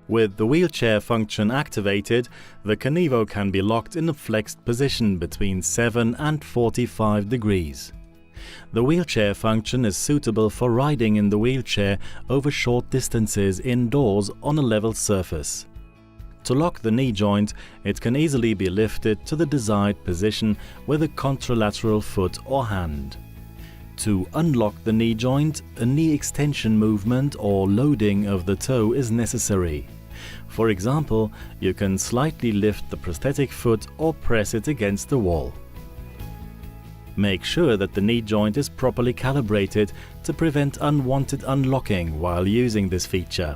With the wheelchair function activated, the Kenevo can be locked in a flexed position between 7 and 45 degrees. The wheelchair function is suitable for riding in the wheelchair over short distances indoors on a level surface. To lock the knee joint, it can easily be lifted to the desired position with a contralateral foot or hand. To unlock the knee joint, a knee extension movement or loading of the toe is necessary. For example, you can slightly lift the prosthetic foot or press it against the wall. Make sure that the knee joint is properly calibrated to prevent unwanted unlocking while using this feature.